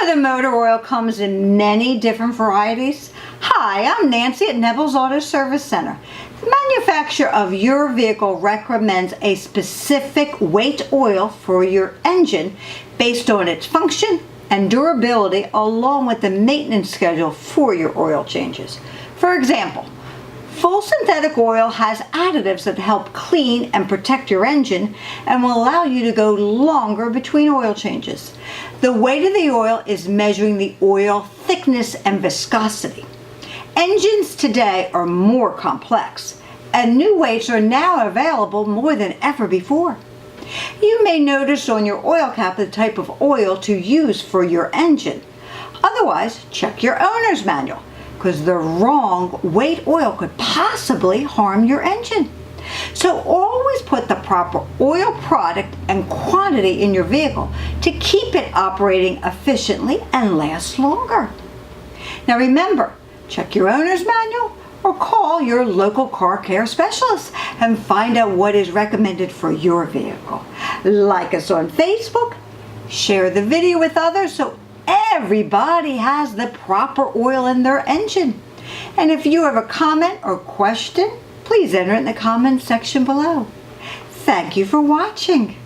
know the motor oil comes in many different varieties? Hi, I'm Nancy at Kneble's Auto Service Center. The manufacturer of your vehicle recommends a specific weight oil for your engine based on its function and durability, along with the maintenance schedule for your oil changes. For example, full synthetic oil has additives that help clean and protect your engine and will allow you to go longer between oil changes. The weight of the oil is measuring the oil thickness and viscosity. Engines today are more complex, and new weights are now available more than ever before. You may notice on your oil cap the type of oil to use for your engine. Otherwise, check your owner's manual, because the wrong weight oil could possibly harm your engine. So always put the proper oil product and quantity in your vehicle to keep it operating efficiently and last longer. Now remember, check your owner's manual or call your local car care specialist and find out what is recommended for your vehicle. Like us on Facebook, share the video with others so everybody has the proper oil in their engine. And if you have a comment or question, please enter it in the comment section below. Thank you for watching.